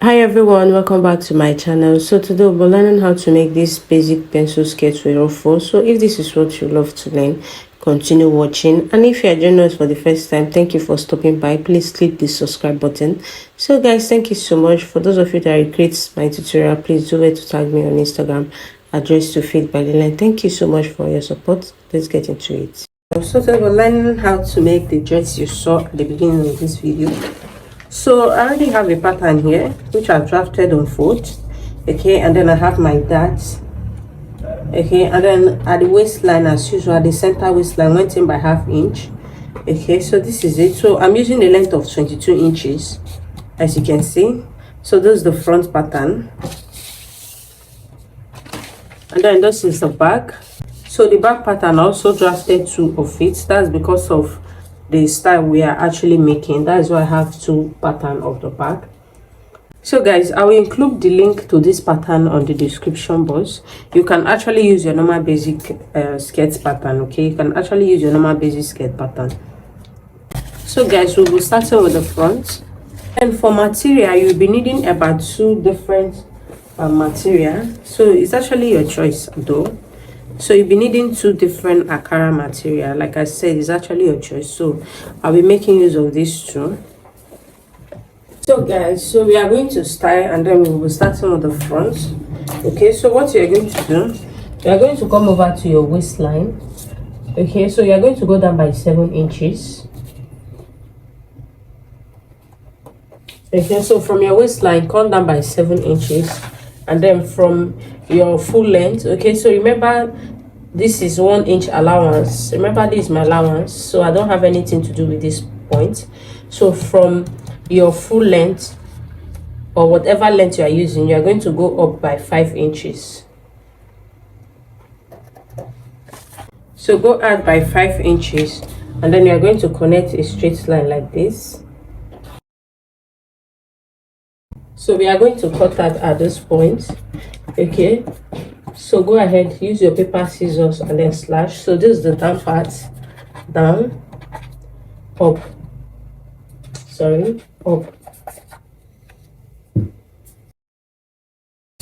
Hi everyone, welcome back to my channel. So today we'll be learning how to make this basic pencil sketch with ruffles. So if this is what you love to learn, continue watching. And if you are joining us for the first time, thank you for stopping by. Please click the subscribe button. So guys, thank you so much. For those of you that recreate my tutorial, please do it to tag me on Instagram, address to Fit by the line. Thank you so much for your support. Let's get into it. So today we're learning how to make the dress you saw at the beginning of this video. So I already have a pattern here which I've drafted on foot, okay, and then I have my darts, okay, and then at the waistline, as usual, the center waistline went in by ½ inch, okay. So this is it. So I'm using the length of 22 inches, as you can see. So this is the front pattern, and then this is the back. So the back pattern I also drafted 2 of it. That's because of the style we are actually making. That is why I have 2 patterns of the back. So guys, I will include the link to this pattern on the description box. You can actually use your normal basic skirt pattern, okay. You can actually use your normal basic skirt pattern. So guys, we will start with the front, and for material you'll be needing about 2 different material. So it's actually your choice though. So you'll be needing 2 different Akara material. Like I said, it's actually your choice. So I'll be making use of these 2. So guys, so we are going to style, and then we will start with the front. Okay, so what you're going to do, you are going to come over to your waistline. Okay, so you are going to go down by 7 inches. Okay, so from your waistline, come down by 7 inches, and then from your full length, okay, so remember this is 1 inch allowance. Remember, this is my allowance, so I don't have anything to do with this point. So from your full length, or whatever length you are using, you are going to go up by 5 inches. So go out by 5 inches, and then you are going to connect a straight line like this. So we are going to cut that at this point, okay. So go ahead, use your paper, scissors, and then slash. So this is the down part, down, up, sorry, up.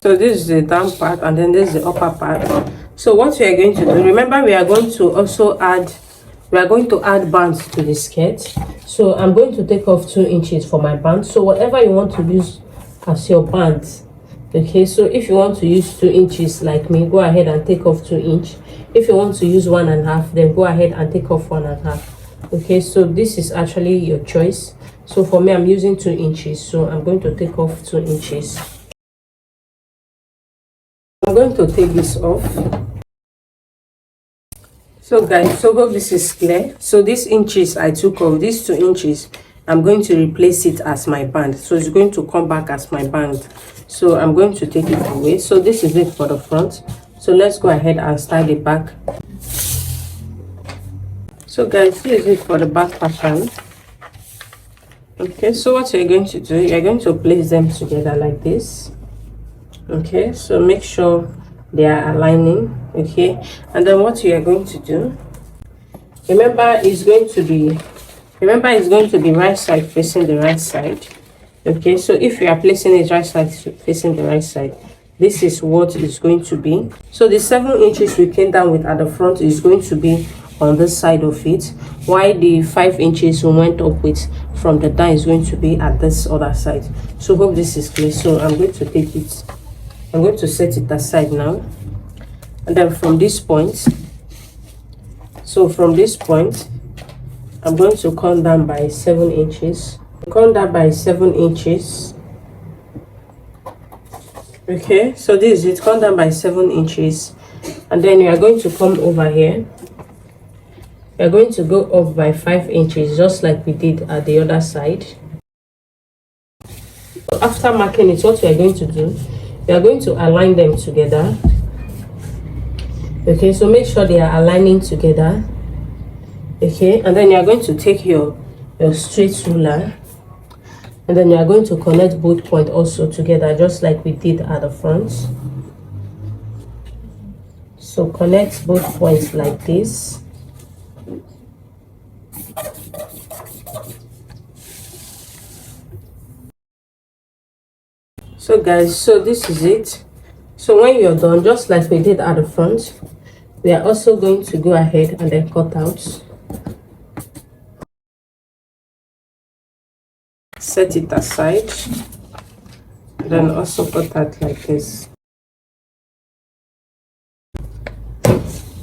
So this is the down part, and then this is the upper part. So what we are going to do, remember we are going to also add, bands to the skirt. So I'm going to take off 2 inches for my band. So whatever you want to use as your bands, okay. So if you want to use 2 inches like me, go ahead and take off 2 inch. If you want to use 1.5, then go ahead and take off 1.5. Okay, so this is actually your choice. So for me, I'm using 2 inches, so I'm going to take off 2 inches. I'm going to take this off. So guys, so hope this is clear. So these inches I took off, these 2 inches, I'm going to replace it as my band. So it's going to come back as my band. So I'm going to take it away. So this is it for the front. So let's go ahead and style the back. So guys, this is it for the back pattern. Okay, so what you're going to do, you're going to place them together like this. Okay, so make sure they are aligning, okay. And then what you are going to do, remember it's going to be right side facing the right side. Okay, so if you are placing it right side facing the right side, this is what it's going to be. So the 7 inches we came down with at the front is going to be on this side of it, while the 5 inches we went up with from the down is going to be at this other side. So hope this is clear. So I'm going to take it, I'm going to set it aside now, and then from this point, so from this point I'm going to come down by 7 inches. Come down by 7 inches. Okay, so this is it. Come down by 7 inches, and then you are going to come over here. You are going to go up by 5 inches, just like we did at the other side. So after marking it, what we are going to do, we are going to align them together. Okay, so make sure they are aligning together. Okay, and then you are going to take your straight ruler, and then you are going to connect both points also together, just like we did at the front. So connect both points like this. So guys, so this is it. So when you're done, just like we did at the front, we are also going to go ahead and then cut out. Set it aside, then also cut out like this.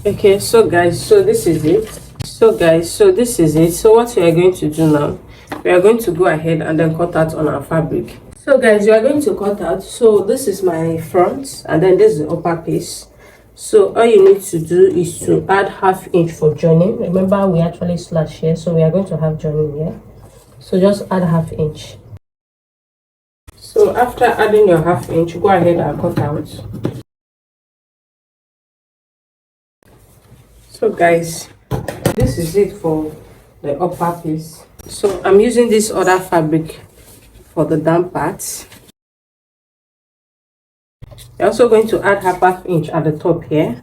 Okay, so guys, so this is it. So guys, so this is it. So what we are going to do now, we are going to go ahead and then cut out on our fabric. So guys, you are going to cut out. So this is my front, and then this is the upper piece. So all you need to do is to add 1/2 inch for joining. Remember, we actually slash here, so we are going to have joining here. So just add 1/2 inch. So after adding your 1/2 inch, go ahead and cut out. So guys, this is it for the upper piece. So I'm using this other fabric for the down parts. You're also going to add 1/2 inch at the top here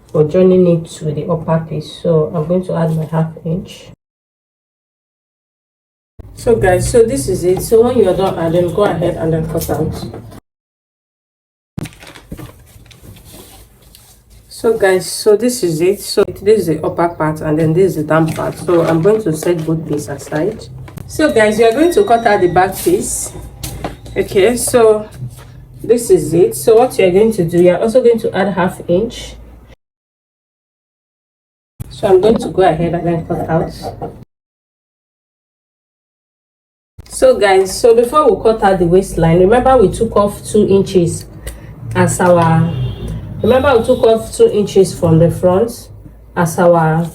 for joining it to the upper piece. So I'm going to add my 1/2 inch. So guys, so this is it. So when you're done adding, go ahead and then cut out. So guys, so this is it. So this is the upper part, and then this is the down part. So I'm going to set both pieces aside. So guys, we are going to cut out the back piece. Okay, so this is it. So what you're going to do, you're also going to add 1/2 inch. So I'm going to go ahead and then cut out. So guys, so before we cut out the waistline, remember we took off 2 inches as our Remember, we took off 2 inches from the front as our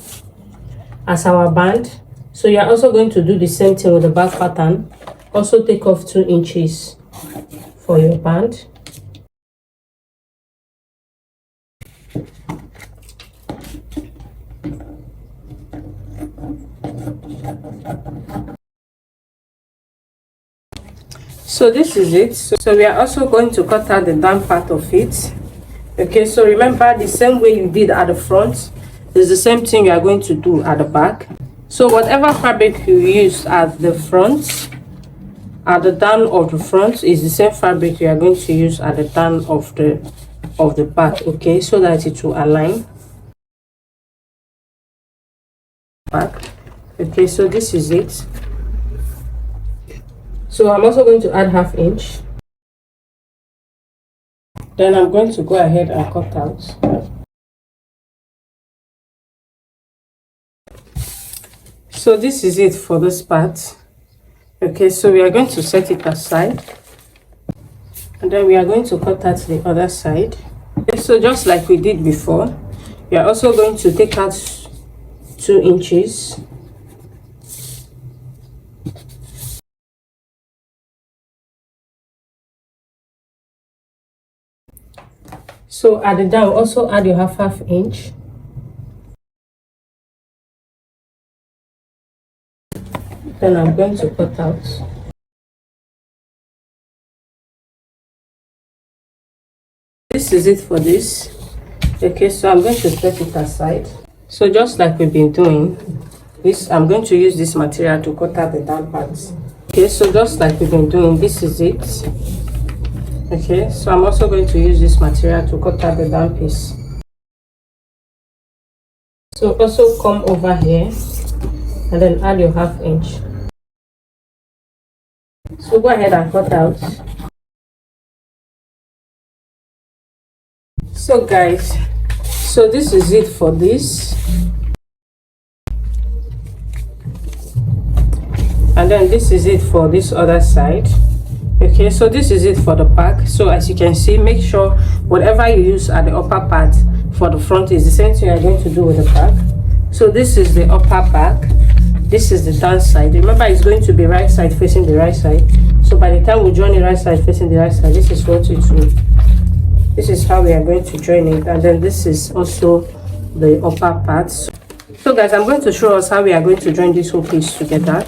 band. So you're also going to do the same thing with the back pattern. Also take off 2 inches for your band. So this is it. So we are also going to cut out the down part of it. Okay, so remember, the same way you did at the front is the same thing you are going to do at the back. So whatever fabric you use at the front, at the down of the front, is the same fabric you are going to use at the down of the back. Okay, so that it will align back. Okay, so this is it. So I'm also going to add 1/2 inch. Then I'm going to go ahead and cut out. So this is it for this part. Okay, so we are going to set it aside, and then we are going to cut out the other side. Okay, so just like we did before, we are also going to take out 2 inches. So at the down, also add your 1/2 inch. Then I'm going to cut out. This is it for this. Okay, so I'm going to set it aside. So just like we've been doing this, I'm going to use this material to cut out the down parts. Okay, so just like we've been doing, this is it. Okay, so I'm also going to use this material to cut out the down piece. So also come over here and then add your 1/2 inch. So go ahead and cut out. So guys, so this is it for this, and then this is it for this other side. Okay, so this is it for the back. So as you can see, make sure whatever you use at the upper part for the front is the same thing you're going to do with the back. So this is the upper back, this is the down side. Remember, it's going to be right side facing the right side. So by the time we join the right side facing the right side, this is what it will. This is how we are going to join it, and then this is also the upper part. So guys, I'm going to show us how we are going to join this whole piece together.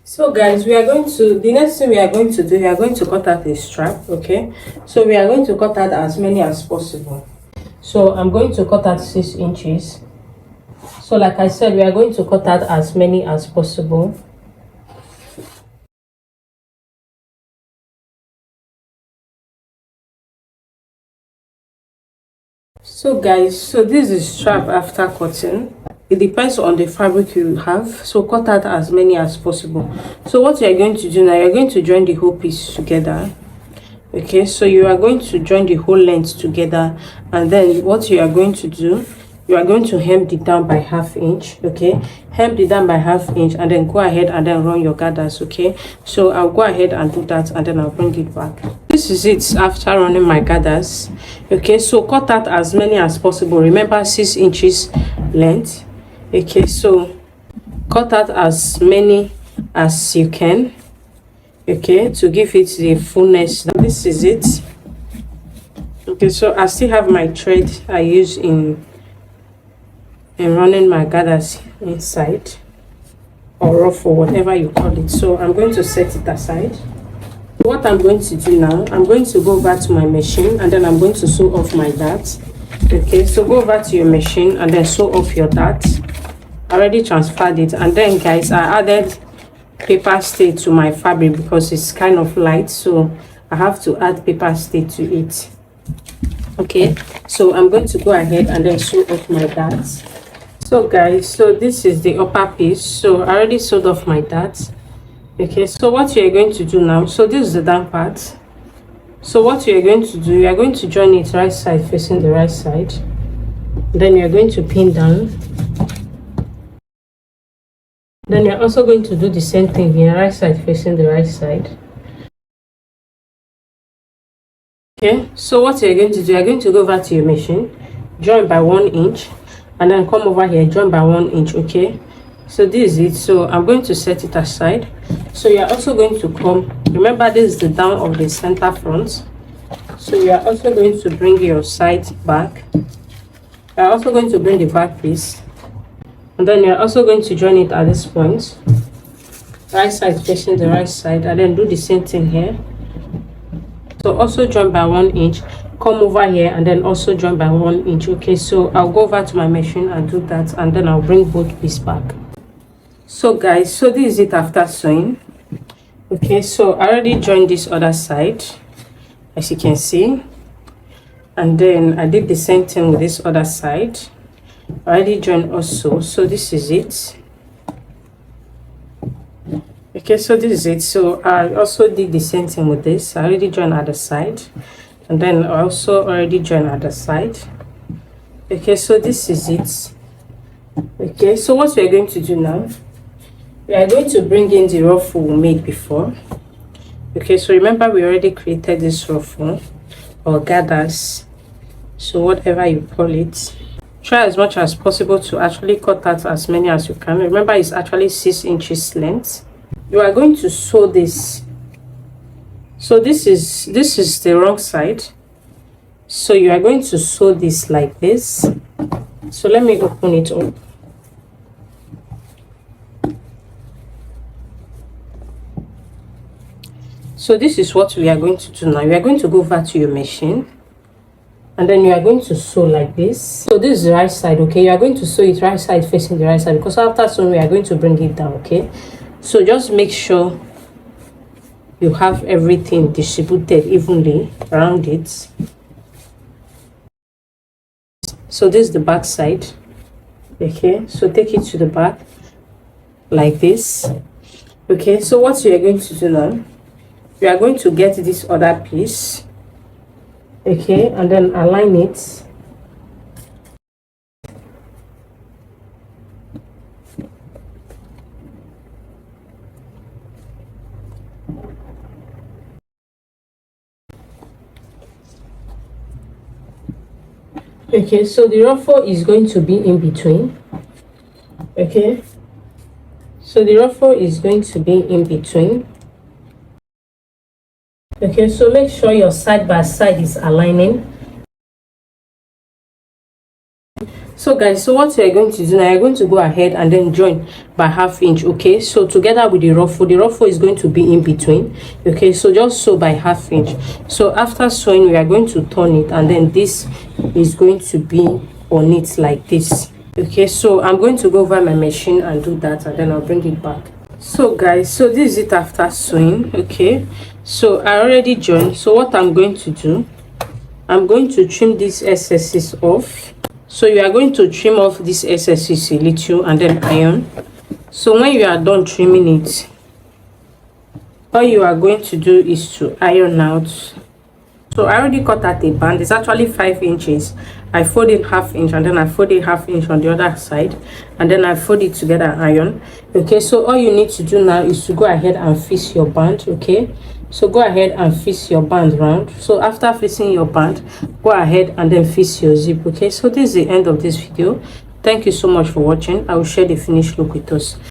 So guys, the next thing we are going to do, we are going to cut out a strap. Okay, so we are going to cut out as many as possible. So I'm going to cut out 6 inches. So like I said, we are going to cut out as many as possible. So guys, so this is strap after cutting. It depends on the fabric you have, so cut out as many as possible. So what you are going to do now, you're going to join the whole piece together. Okay, so you are going to join the whole length together, and then what you are going to do, you are going to hem it down by 1/2 inch. Okay, hem it down by 1/2 inch, and then go ahead and then run your gathers. Okay, so I'll go ahead and do that, and then I'll bring it back. This is it after running my gathers. Okay, so cut out as many as possible. Remember 6 inches length. Okay, so cut out as many as you can, okay, to give it the fullness. This is it. Okay, so I still have my thread I use in running my gathers inside, or ruffle, whatever you call it. So I'm going to set it aside. What I'm going to do now, I'm going to go back to my machine, and then I'm going to sew off my dart. Okay, so go over to your machine and then sew off your dart. I already transferred it, and then guys, I added paper stay to my fabric because it's kind of light, so I have to add paper stay to it. Okay, so I'm going to go ahead and then sew off my darts. So guys, so this is the upper piece. So I already sewed off my darts. Okay, so what you're going to do now, so this is the down part. So what you're going to do, you are going to join it right side facing the right side, then you're going to pin down. Then you're also going to do the same thing here, right side facing the right side. Okay, so what you're going to do, you're going to go over to your machine, join by 1 inch, and then come over here, join by 1 inch. Okay, so this is it. So I'm going to set it aside. So you're also going to come, remember this is the down of the center front, so you're also going to bring your side back. You're also going to bring the back piece, and then you're also going to join it at this point, right side facing the right side, and then do the same thing here. So also join by 1 inch, come over here, and then also join by 1 inch. Okay, so I'll go over to my machine and do that, and then I'll bring both pieces back. So guys, so this is it after sewing. Okay, so I already joined this other side, as you can see, and then I did the same thing with this other side. I already joined also, so this is it. Okay, so this is it. So I also did the same thing with this. I already joined at the side, and then I also already joined at the side. Okay, so this is it. Okay, so what we are going to do now, we are going to bring in the ruffle we made before. Okay, so remember we already created this ruffle or gathers, so whatever you call it. Try as much as possible to actually cut out as many as you can. Remember it's actually 6 inches length. You are going to sew this. So this is the wrong side, so you are going to sew this like this. So let me open it up. So this is what we are going to do now. You are going to go over to your machine, and then you are going to sew like this. So this is the right side. Okay, you are going to sew it right side facing the right side, because after sewing we are going to bring it down. Okay, so just make sure you have everything distributed evenly around it. So this is the back side. Okay, so take it to the back like this. Okay, so what you are going to do now, you are going to get this other piece, okay, and then align it. Okay, so the ruffle is going to be in between. Okay, so the ruffle is going to be in between. Okay, so make sure your side by side is aligning. So guys, so what you're going to do now, you're going to go ahead and then join by 1/2 inch. Okay, so together with the ruffle is going to be in between. Okay, so just sew by 1/2 inch. So after sewing, we are going to turn it, and then this is going to be on it like this. Okay, so I'm going to go over my machine and do that, and then I'll bring it back. So guys, so this is it after sewing. Okay, so I already joined. So what I'm going to do, I'm going to trim these excesses off. So you are going to trim off these excesses a little and then iron. So when you are done trimming it, all you are going to do is to iron out. So I already cut out a band. It's actually 5 inches. I fold it ½ inch and then I fold it ½ inch on the other side, and then I fold it together and iron. Okay, so all you need to do now is to go ahead and fix your band. Okay, so go ahead and fix your band round. So after fixing your band, go ahead and then fix your zip. Okay, so this is the end of this video. Thank you so much for watching. I will share the finished look with us.